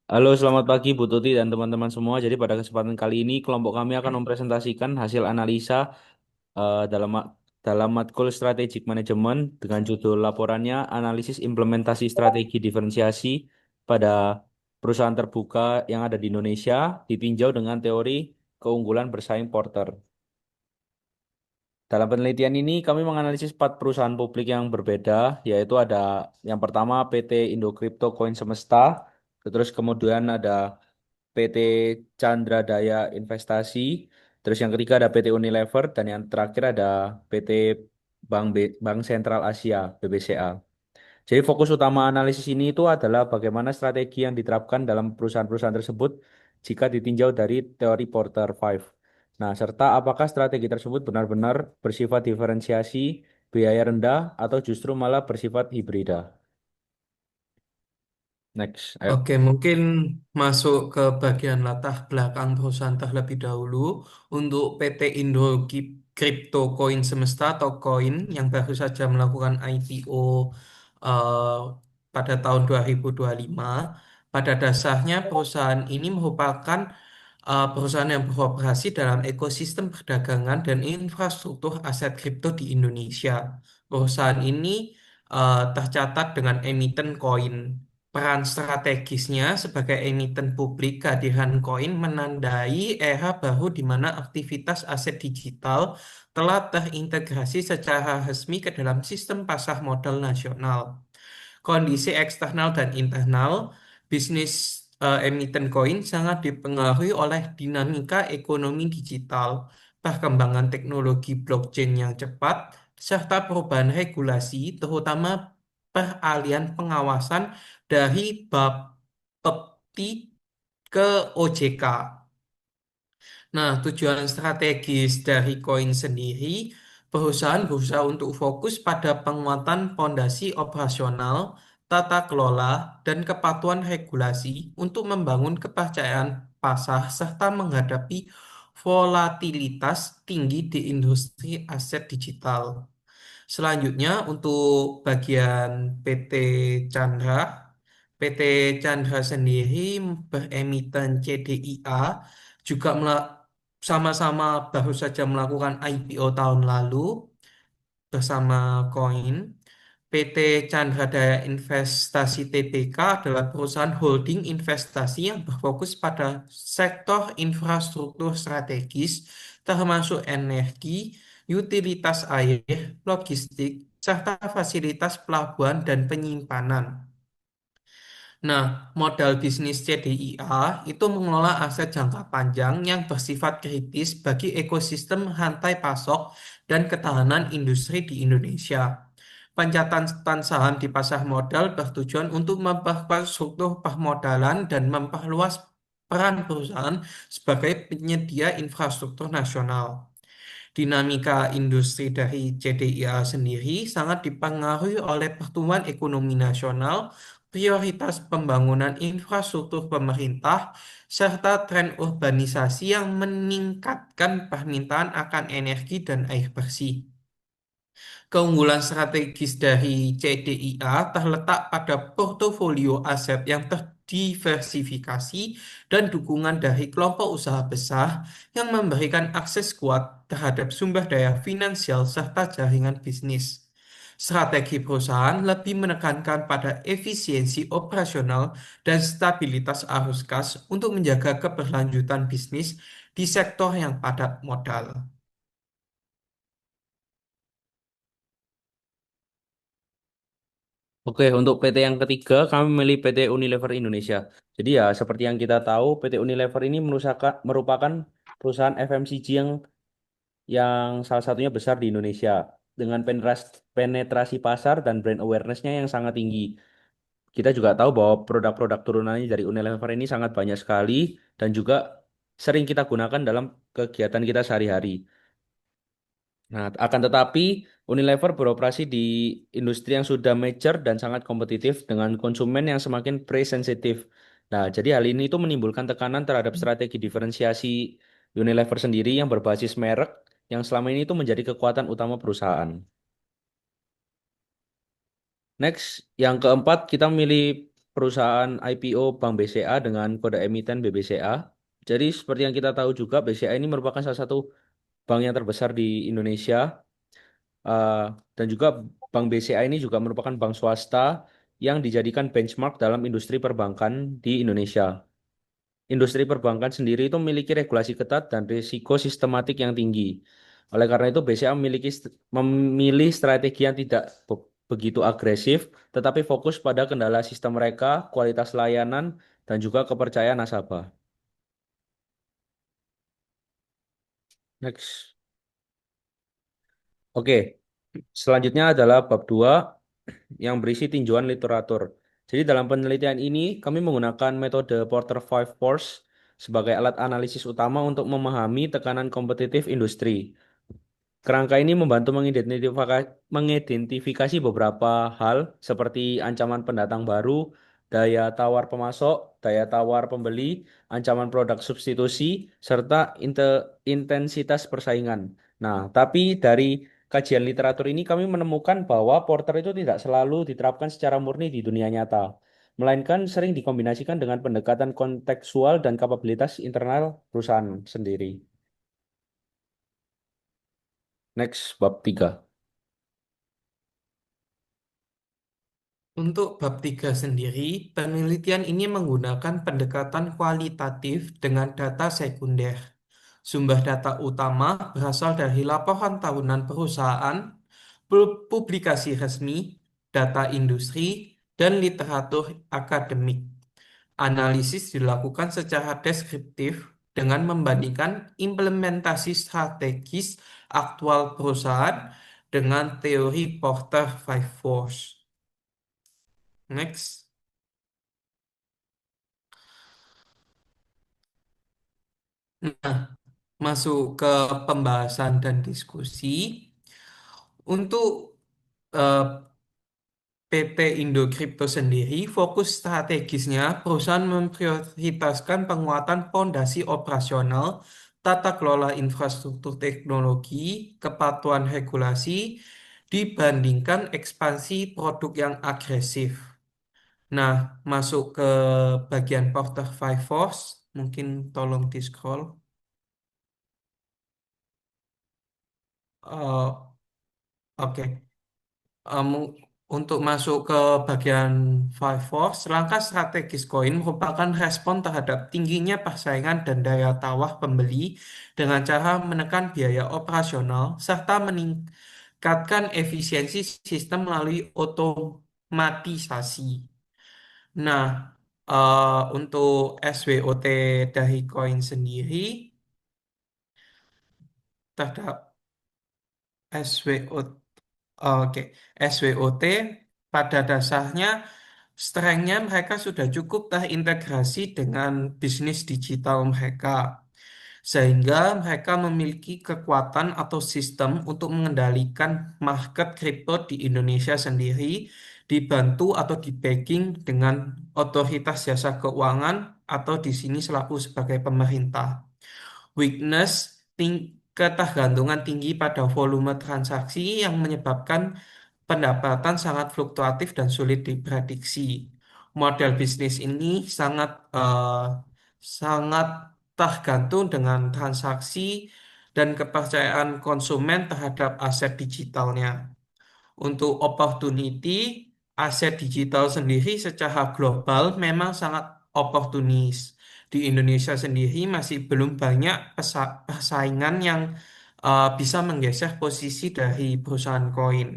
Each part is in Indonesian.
Halo, selamat pagi Bu Tuti dan teman-teman semua. Jadi pada kesempatan kali ini kelompok kami akan mempresentasikan hasil analisa eh, dalam ma- dalam matkul Strategic Management dengan judul laporannya Analisis Implementasi Strategi Diferensiasi pada Perusahaan Terbuka yang ada di Indonesia ditinjau dengan teori keunggulan bersaing Porter. Dalam penelitian ini kami menganalisis 4 perusahaan publik yang berbeda, yaitu ada yang pertama PT Indo Crypto Coin Semesta, terus kemudian ada PT Chandra Daya Investasi, terus yang ketiga ada PT Unilever, dan yang terakhir ada PT Bank Sentral Asia (BBCA). Jadi fokus utama analisis ini itu adalah bagaimana strategi yang diterapkan dalam perusahaan-perusahaan tersebut jika ditinjau dari teori Porter 5. Nah, serta apakah strategi tersebut benar-benar bersifat diferensiasi, biaya rendah, atau justru malah bersifat hibrida. Next, ayo. Oke, mungkin masuk ke bagian latar belakang perusahaan terlebih dahulu untuk PT Indo Crypto Coin Semesta atau Coin yang baru saja melakukan IPO eh, pada tahun 2025. Pada dasarnya perusahaan ini merupakan perusahaan yang beroperasi dalam ekosistem perdagangan dan infrastruktur aset kripto di Indonesia. Perusahaan ini tercatat dengan emiten koin. Peran strategisnya sebagai emiten publik, kehadiran koin menandai era baru di mana aktivitas aset digital telah terintegrasi secara resmi ke dalam sistem pasar modal nasional. Kondisi eksternal dan internal, bisnis emiten koin sangat dipengaruhi oleh dinamika ekonomi digital, perkembangan teknologi blockchain yang cepat, serta perubahan regulasi, terutama peralihan pengawasan dari Bapepti ke OJK. Nah, tujuan strategis dari koin sendiri, perusahaan berusaha untuk fokus pada penguatan fondasi operasional, tata kelola, dan kepatuhan regulasi untuk membangun kepercayaan pasar serta menghadapi volatilitas tinggi di industri aset digital. Selanjutnya untuk bagian PT Chandra, PT Chandra sendiri beremiten CDIA juga sama-sama baru saja melakukan IPO tahun lalu bersama Koin. PT Chandra Daya Investasi Tbk adalah perusahaan holding investasi yang berfokus pada sektor infrastruktur strategis, termasuk energi, utilitas air, logistik, serta fasilitas pelabuhan dan penyimpanan. Nah, modal bisnis CDIA itu mengelola aset jangka panjang yang bersifat kritis bagi ekosistem rantai pasok dan ketahanan industri di Indonesia. Pencatatan saham di pasar modal bertujuan untuk memperkuat struktur permodalan dan memperluas peran perusahaan sebagai penyedia infrastruktur nasional. Dinamika industri dari CDIA sendiri sangat dipengaruhi oleh pertumbuhan ekonomi nasional, prioritas pembangunan infrastruktur pemerintah, serta tren urbanisasi yang meningkatkan permintaan akan energi dan air bersih. Keunggulan strategis dari CDIA terletak pada portofolio aset yang terdiversifikasi dan dukungan dari kelompok usaha besar yang memberikan akses kuat terhadap sumber daya finansial serta jaringan bisnis. Strategi perusahaan lebih menekankan pada efisiensi operasional dan stabilitas arus kas untuk menjaga keberlanjutan bisnis di sektor yang padat modal. Oke, untuk PT yang ketiga, kami memilih PT Unilever Indonesia. Jadi ya, seperti yang kita tahu, PT Unilever ini merupakan perusahaan FMCG yang salah satunya besar di Indonesia dengan penetrasi pasar dan brand awareness-nya yang sangat tinggi. Kita juga tahu bahwa produk-produk turunannya dari Unilever ini sangat banyak sekali dan juga sering kita gunakan dalam kegiatan kita sehari-hari. Nah, akan tetapi Unilever beroperasi di industri yang sudah mature dan sangat kompetitif dengan konsumen yang semakin price sensitif. Nah, jadi hal ini itu menimbulkan tekanan terhadap strategi diferensiasi Unilever sendiri yang berbasis merek yang selama ini itu menjadi kekuatan utama perusahaan. Next, yang keempat kita memilih perusahaan IPO Bank BCA dengan kode emiten BBCA. Jadi seperti yang kita tahu juga BCA ini merupakan salah satu bank yang terbesar di Indonesia. Eh, dan juga Bank BCA ini juga merupakan bank swasta yang dijadikan benchmark dalam industri perbankan di Indonesia. Industri perbankan sendiri itu memiliki regulasi ketat dan risiko sistematik yang tinggi. Oleh karena itu, BCA memilih strategi yang tidak begitu agresif, tetapi fokus pada kendala sistem mereka, kualitas layanan, dan juga kepercayaan nasabah. Next. Oke, selanjutnya adalah bab 2 yang berisi tinjauan literatur. Jadi dalam penelitian ini, kami menggunakan metode Porter Five Force sebagai alat analisis utama untuk memahami tekanan kompetitif industri. Kerangka ini membantu mengidentifikasi beberapa hal seperti ancaman pendatang baru, daya tawar pemasok, daya tawar pembeli, ancaman produk substitusi, serta intensitas persaingan. Nah, tapi dari kajian literatur ini kami menemukan bahwa Porter itu tidak selalu diterapkan secara murni di dunia nyata, melainkan sering dikombinasikan dengan pendekatan kontekstual dan kapabilitas internal perusahaan sendiri. Next, bab 3. Untuk bab 3 sendiri, penelitian ini menggunakan pendekatan kualitatif dengan data sekunder. Sumber data utama berasal dari laporan tahunan perusahaan, publikasi resmi, data industri, dan literatur akademik. Analisis dilakukan secara deskriptif dengan membandingkan implementasi strategis aktual perusahaan dengan teori Porter Five Force. Next. Nah, masuk ke pembahasan dan diskusi. Untuk eh, PT Indo Crypto sendiri, fokus strategisnya perusahaan memprioritaskan penguatan fondasi operasional, tata kelola infrastruktur teknologi, kepatuhan regulasi, dibandingkan ekspansi produk yang agresif. Nah, masuk ke bagian Porter Five Force, mungkin tolong di-scroll. Oke. Em, untuk masuk ke bagian Five Force, langkah strategis koin merupakan respon terhadap tingginya persaingan dan daya tawar pembeli dengan cara menekan biaya operasional serta meningkatkan efisiensi sistem melalui otomatisasi. Nah, untuk SWOT dari koin sendiri, terhadap SWOT Oke, SWOT pada dasarnya strength-nya mereka sudah cukup terintegrasi dengan bisnis digital mereka. Sehingga mereka memiliki kekuatan atau sistem untuk mengendalikan market kripto di Indonesia sendiri, dibantu atau di-backing dengan otoritas jasa keuangan atau di sini selaku sebagai pemerintah. Weakness, ketergantungan tinggi pada volume transaksi yang menyebabkan pendapatan sangat fluktuatif dan sulit diprediksi. Model bisnis ini sangat tergantung dengan transaksi dan kepercayaan konsumen terhadap aset digitalnya. Untuk opportunity, aset digital sendiri secara global memang sangat oportunis. Di Indonesia sendiri masih belum banyak persaingan yang bisa menggeser posisi dari perusahaan koin.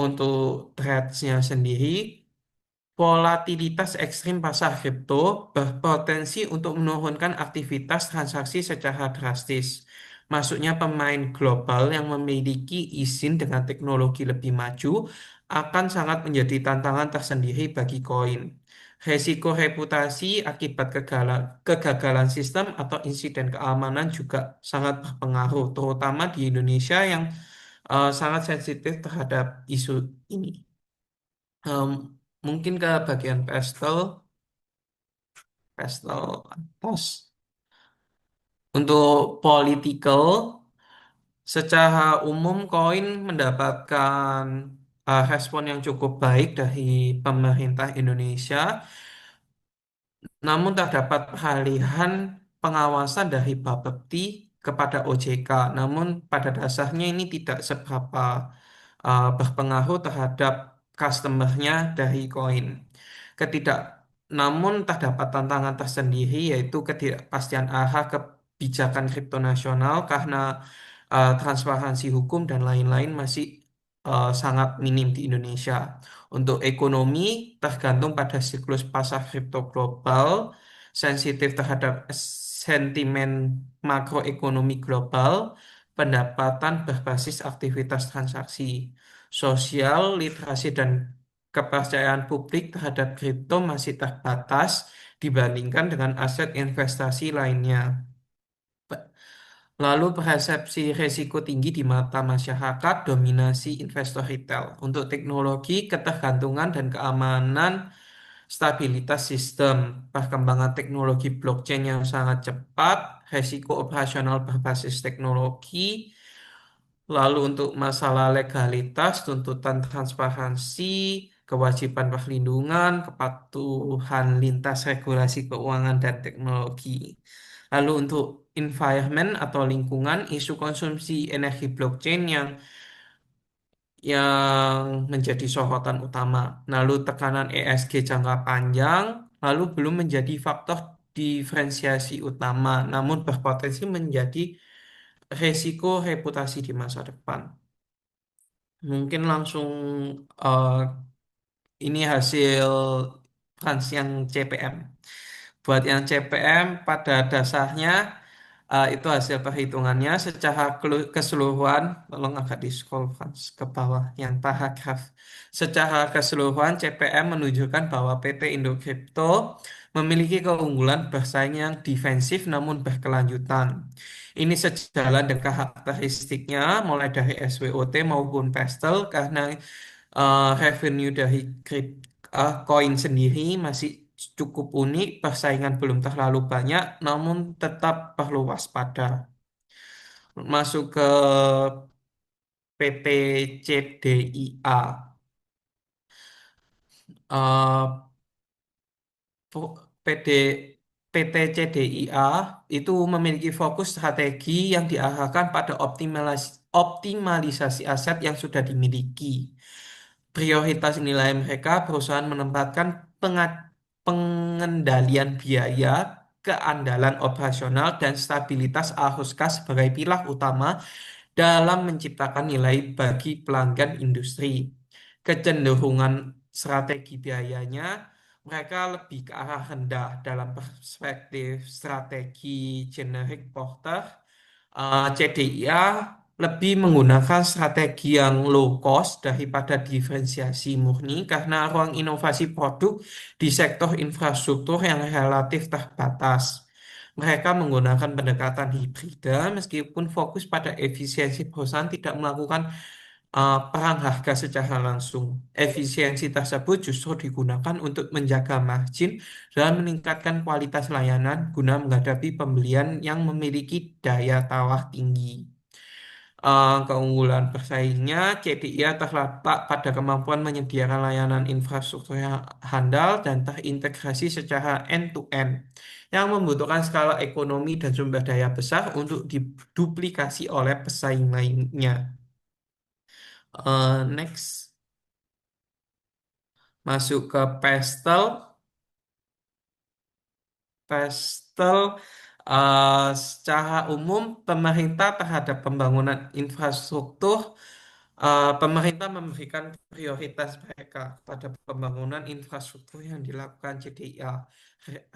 Untuk trades-nya sendiri, volatilitas ekstrim pasar kripto berpotensi untuk menurunkan aktivitas transaksi secara drastis. Masuknya pemain global yang memiliki izin dengan teknologi lebih maju akan sangat menjadi tantangan tersendiri bagi koin. Resiko reputasi akibat kegagalan sistem atau insiden keamanan juga sangat berpengaruh, terutama di Indonesia yang sangat sensitif terhadap isu ini. Em, Mungkin ke bagian pastel atas. Untuk political, secara umum koin mendapatkan respon yang cukup baik dari pemerintah Indonesia. Namun terdapat peralihan pengawasan dari Bapepti kepada OJK. Namun pada dasarnya ini tidak seberapa berpengaruh terhadap customernya dari koin. Ketidak, namun terdapat tantangan tersendiri yaitu ketidakpastian arah kebijakan kripto nasional karena transparansi hukum dan lain-lain masih sangat minim di Indonesia. Untuk ekonomi, tergantung pada siklus pasar kripto global, sensitif terhadap sentimen makroekonomi global, pendapatan berbasis aktivitas transaksi, sosial, literasi, dan kepercayaan publik terhadap kripto masih terbatas dibandingkan dengan aset investasi lainnya. Lalu persepsi risiko tinggi di mata masyarakat, dominasi investor retail. Untuk teknologi, ketergantungan dan keamanan, stabilitas sistem, perkembangan teknologi blockchain yang sangat cepat, risiko operasional berbasis teknologi, lalu untuk masalah legalitas, tuntutan transparansi, kewajiban perlindungan, kepatuhan lintas regulasi keuangan dan teknologi. Lalu untuk environment atau lingkungan, isu konsumsi energi blockchain yang menjadi sorotan utama. Lalu tekanan ESG jangka panjang, lalu belum menjadi faktor diferensiasi utama, namun berpotensi menjadi resiko reputasi di masa depan. Mungkin langsung eh, ini hasil Trans yang CPM. Buat yang CPM pada dasarnya itu hasil perhitungannya secara keseluruhan, tolong agak di scroll Frans, ke bawah yang paragraf. Secara keseluruhan CPM menunjukkan bahwa PT Indo Crypto memiliki keunggulan bersaing yang defensif namun berkelanjutan. Ini sejalan dengan karakteristiknya mulai dari SWOT maupun Pestel karena revenue dari koin sendiri masih cukup unik, persaingan belum terlalu banyak, namun tetap perlu waspada. Masuk ke PT CDIA. Eh, PD, PT CDIA itu memiliki fokus strategi yang diarahkan pada optimalisasi aset yang sudah dimiliki. Prioritas nilai mereka, perusahaan menempatkan pengendalian biaya, keandalan operasional, dan stabilitas arus kas sebagai pilar utama dalam menciptakan nilai bagi pelanggan industri. Kecenderungan strategi biayanya, mereka lebih ke arah rendah dalam perspektif strategi generic porter. CDIA lebih menggunakan strategi yang low cost daripada diferensiasi murni karena ruang inovasi produk di sektor infrastruktur yang relatif terbatas. Mereka menggunakan pendekatan hibrida meskipun fokus pada efisiensi perusahaan tidak melakukan perang harga secara langsung. Efisiensi tersebut justru digunakan untuk menjaga margin dan meningkatkan kualitas layanan guna menghadapi pembelian yang memiliki daya tawar tinggi. Keunggulan bersaingnya, CDIA terletak pada kemampuan menyediakan layanan infrastruktur yang handal dan terintegrasi secara end-to-end, yang membutuhkan skala ekonomi dan sumber daya besar untuk diduplikasi oleh pesaing lainnya. Next, masuk ke Pestel. Pestel, secara umum pemerintah terhadap pembangunan infrastruktur, pemerintah memberikan prioritas mereka pada pembangunan infrastruktur yang dilakukan JDIA,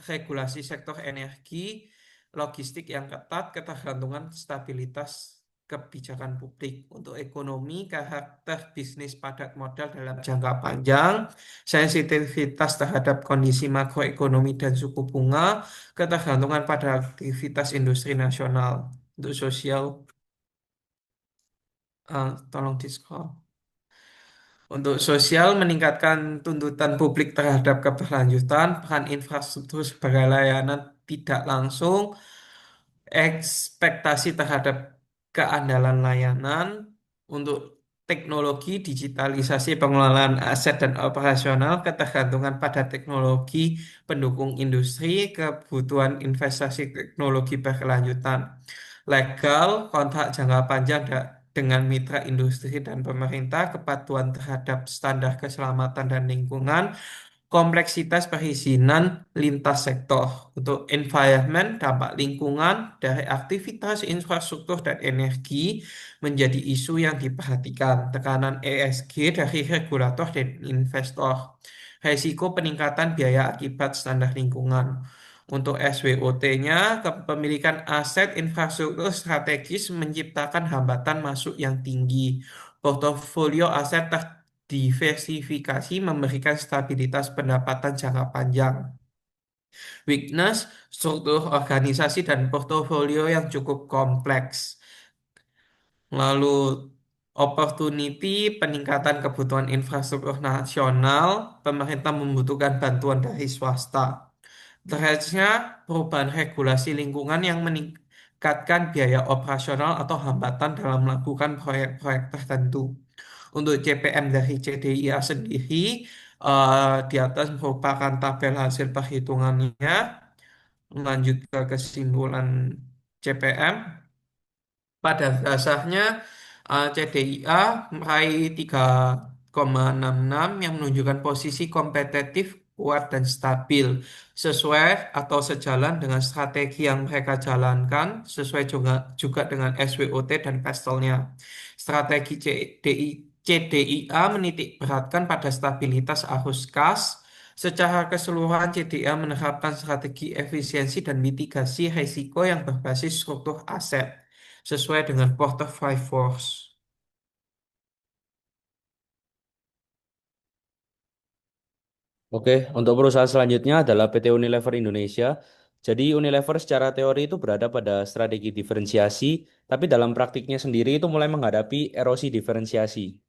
regulasi sektor energi, logistik yang ketat, ketergantungan stabilitas kebijakan publik. Untuk ekonomi, karakter bisnis padat modal dalam jangka panjang, sensitivitas terhadap kondisi makroekonomi dan suku bunga, ketergantungan pada aktivitas industri nasional. Untuk sosial, tolong di-scroll. Untuk sosial, meningkatkan tuntutan publik terhadap keberlanjutan, peran infrastruktur sebagai layanan tidak langsung, ekspektasi terhadap keandalan layanan. Untuk teknologi, digitalisasi pengelolaan aset dan operasional, ketergantungan pada teknologi pendukung industri, kebutuhan investasi teknologi berkelanjutan, legal, kontrak jangka panjang dengan mitra industri dan pemerintah, kepatuhan terhadap standar keselamatan dan lingkungan, kompleksitas perizinan lintas sektor. Untuk environment, dampak lingkungan dari aktivitas infrastruktur dan energi menjadi isu yang diperhatikan. Tekanan ESG dari regulator dan investor. Risiko peningkatan biaya akibat standar lingkungan. Untuk SWOT-nya, kepemilikan aset infrastruktur strategis menciptakan hambatan masuk yang tinggi. Portofolio aset diversifikasi memberikan stabilitas pendapatan jangka panjang. Weakness, struktur organisasi dan portofolio yang cukup kompleks. Lalu opportunity, peningkatan kebutuhan infrastruktur nasional, pemerintah membutuhkan bantuan dari swasta. Threats-nya, perubahan regulasi lingkungan yang meningkatkan biaya operasional atau hambatan dalam melakukan proyek-proyek tertentu. Untuk CPM dari CDIA sendiri, di atas merupakan tabel hasil perhitungannya. Lanjut ke kesimpulan CPM. Pada dasarnya, CDIA meraih 3,66 yang menunjukkan posisi kompetitif, kuat, dan stabil. Sesuai atau sejalan dengan strategi yang mereka jalankan, sesuai juga dengan SWOT dan pastelnya. Strategi CDIA menitik beratkan pada stabilitas arus kas. Secara keseluruhan, CDIA menerapkan strategi efisiensi dan mitigasi risiko yang berbasis struktur aset sesuai dengan Porter Five Force. Oke, untuk perusahaan selanjutnya adalah PT Unilever Indonesia. Jadi Unilever secara teori itu berada pada strategi diferensiasi, tapi dalam praktiknya sendiri itu mulai menghadapi erosi diferensiasi.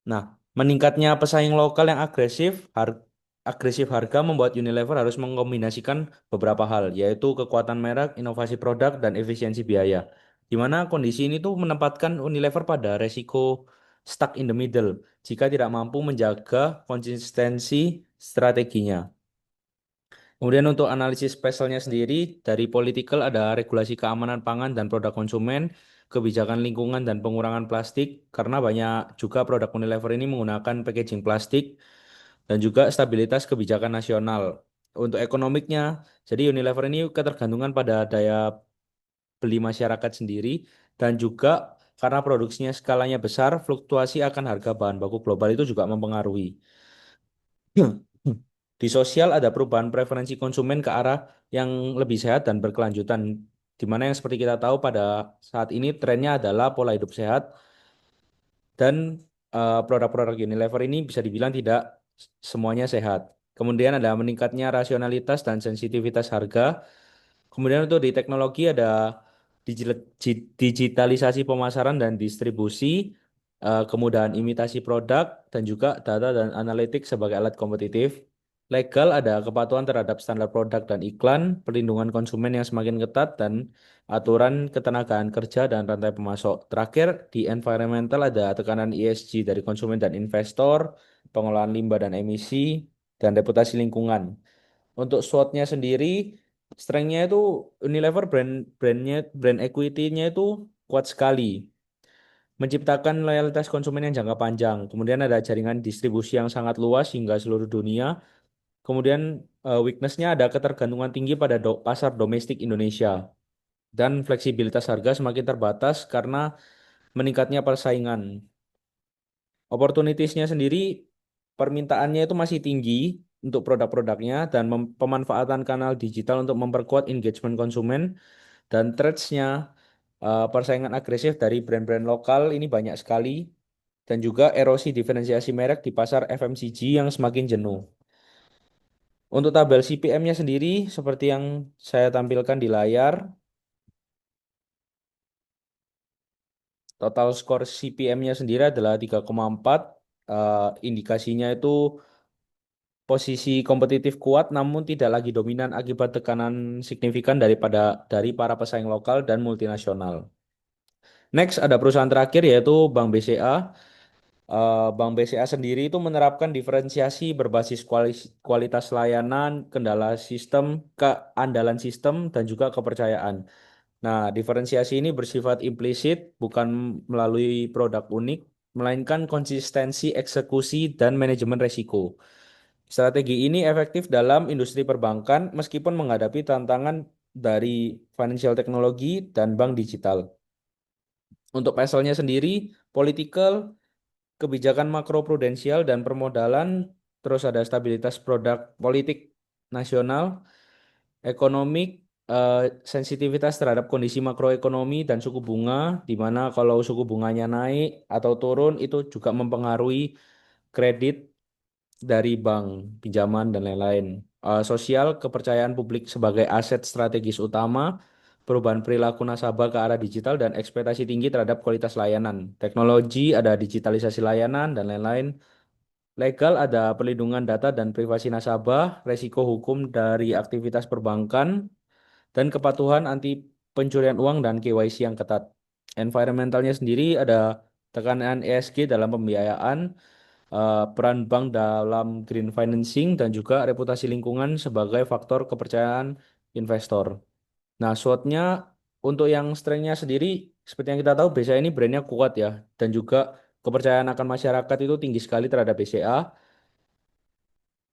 Nah, meningkatnya pesaing lokal yang agresif harga membuat Unilever harus mengkombinasikan beberapa hal, yaitu kekuatan merek, inovasi produk, dan efisiensi biaya. Di mana kondisi ini tuh menempatkan Unilever pada resiko stuck in the middle jika tidak mampu menjaga konsistensi strateginya. Kemudian untuk analisis spesialnya sendiri, dari political ada regulasi keamanan pangan dan produk konsumen, kebijakan lingkungan dan pengurangan plastik, karena banyak juga produk Unilever ini menggunakan packaging plastik, dan juga stabilitas kebijakan nasional. Untuk ekonomiknya, jadi Unilever ini ketergantungan pada daya beli masyarakat sendiri, dan juga karena produksinya skalanya besar, fluktuasi akan harga bahan baku global itu juga mempengaruhi. Di sosial ada perubahan preferensi konsumen ke arah yang lebih sehat dan berkelanjutan. Di mana yang seperti kita tahu pada saat ini trennya adalah pola hidup sehat dan produk-produk Unilever ini bisa dibilang tidak semuanya sehat. Kemudian ada meningkatnya rasionalitas dan sensitivitas harga. Kemudian untuk di teknologi ada digitalisasi pemasaran dan distribusi, kemudahan imitasi produk, dan juga data dan analitik sebagai alat kompetitif. Legal ada kepatuhan terhadap standar produk dan iklan, perlindungan konsumen yang semakin ketat, dan aturan ketenagaan kerja dan rantai pemasok. Terakhir, di environmental ada tekanan ESG dari konsumen dan investor, pengelolaan limbah dan emisi, dan reputasi lingkungan. Untuk SWOT-nya sendiri, strength-nya itu Unilever brand equity-nya itu kuat sekali, menciptakan loyalitas konsumen yang jangka panjang. Kemudian ada jaringan distribusi yang sangat luas hingga seluruh dunia. Kemudian weakness-nya ada ketergantungan tinggi pada pasar domestik Indonesia dan fleksibilitas harga semakin terbatas karena meningkatnya persaingan. Opportunities-nya sendiri, permintaannya itu masih tinggi untuk produk-produknya dan pemanfaatan kanal digital untuk memperkuat engagement konsumen dan threats-nya, persaingan agresif dari brand-brand lokal ini banyak sekali dan juga erosi diferensiasi merek di pasar FMCG yang semakin jenuh. Untuk tabel CPM-nya sendiri seperti yang saya tampilkan di layar, total skor CPM-nya sendiri adalah 3,4. Indikasinya itu posisi kompetitif kuat namun tidak lagi dominan akibat tekanan signifikan dari para pesaing lokal dan multinasional. Next ada perusahaan terakhir yaitu Bank BCA. Bank BCA sendiri itu menerapkan diferensiasi berbasis kualitas layanan, kendala sistem, keandalan sistem, dan juga kepercayaan. Nah, diferensiasi ini bersifat implisit, bukan melalui produk unik, melainkan konsistensi eksekusi dan manajemen resiko. Strategi ini efektif dalam industri perbankan meskipun menghadapi tantangan dari financial technology dan bank digital. Untuk PSL-nya sendiri, political, kebijakan makroprudensial dan permodalan, terus ada stabilitas produk politik nasional, ekonomik, sensitivitas terhadap kondisi makroekonomi dan suku bunga, di mana kalau suku bunganya naik atau turun itu juga mempengaruhi kredit dari bank, pinjaman, dan lain-lain. Sosial, kepercayaan publik sebagai aset strategis utama, perubahan perilaku nasabah ke arah digital, dan ekspektasi tinggi terhadap kualitas layanan. Teknologi, ada digitalisasi layanan, dan lain-lain. Legal, ada perlindungan data dan privasi nasabah, resiko hukum dari aktivitas perbankan, dan kepatuhan anti pencurian uang dan KYC yang ketat. Environmentalnya sendiri ada tekanan ESG dalam pembiayaan, peran bank dalam green financing, dan juga reputasi lingkungan sebagai faktor kepercayaan investor. Nah, SWOT-nya untuk yang strength-nya sendiri, seperti yang kita tahu, BCA ini brandnya kuat ya, dan juga kepercayaan akan masyarakat itu tinggi sekali terhadap BCA.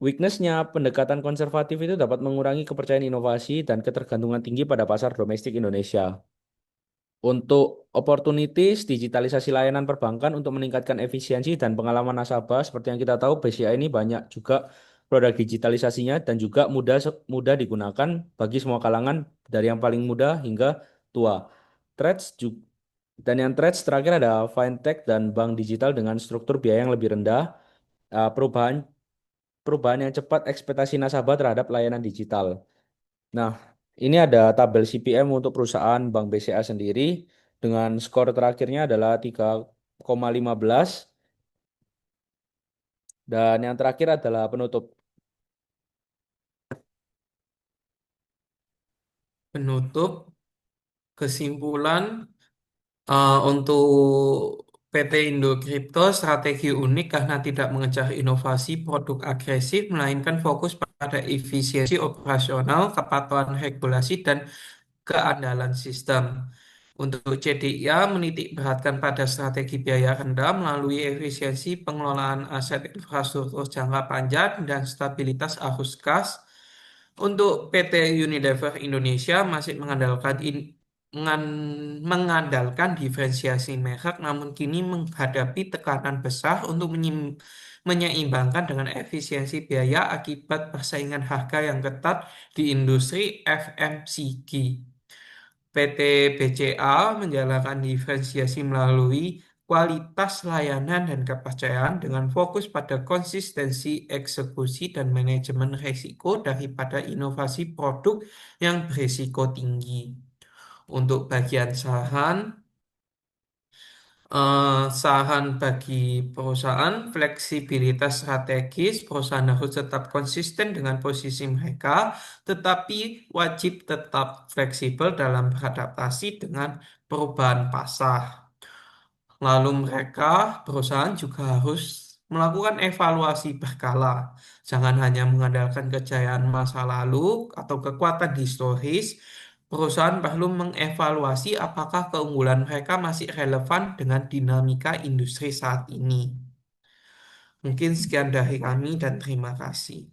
Weakness-nya, pendekatan konservatif itu dapat mengurangi kepercayaan inovasi dan ketergantungan tinggi pada pasar domestik Indonesia. Untuk opportunities, digitalisasi layanan perbankan untuk meningkatkan efisiensi dan pengalaman nasabah. Seperti yang kita tahu, BCA ini banyak juga produk digitalisasinya dan juga mudah digunakan bagi semua kalangan dari yang paling muda hingga tua. Threats juga, dan yang threats terakhir ada fintech dan bank digital dengan struktur biaya yang lebih rendah, perubahan perubahan yang cepat ekspektasi nasabah terhadap layanan digital. Nah, ini ada tabel CPM untuk perusahaan Bank BCA sendiri dengan skor terakhirnya adalah 3,15 dan yang terakhir adalah penutup. Penutup kesimpulan untuk PT Indo Crypto strategi unik karena tidak mengejar inovasi produk agresif, melainkan fokus pada efisiensi operasional, kepatuhan regulasi, dan keandalan sistem. Untuk CDIA menitik beratkan pada strategi biaya rendah melalui efisiensi pengelolaan aset infrastruktur jangka panjang dan stabilitas arus kas. Untuk PT Unilever Indonesia masih mengandalkan diferensiasi merek, namun kini menghadapi tekanan besar untuk menyeimbangkan dengan efisiensi biaya akibat persaingan harga yang ketat di industri FMCG. PT BCA menjalankan diferensiasi melalui kualitas layanan dan kepercayaan dengan fokus pada konsistensi eksekusi dan manajemen risiko daripada inovasi produk yang berisiko tinggi. Untuk bagian saran, saran bagi perusahaan, fleksibilitas strategis, perusahaan harus tetap konsisten dengan posisi mereka, tetapi wajib tetap fleksibel dalam beradaptasi dengan perubahan pasar. Lalu mereka, perusahaan juga harus melakukan evaluasi berkala. Jangan hanya mengandalkan kejayaan masa lalu atau kekuatan historis. Perusahaan perlu mengevaluasi apakah keunggulan mereka masih relevan dengan dinamika industri saat ini. Mungkin sekian dari kami dan terima kasih.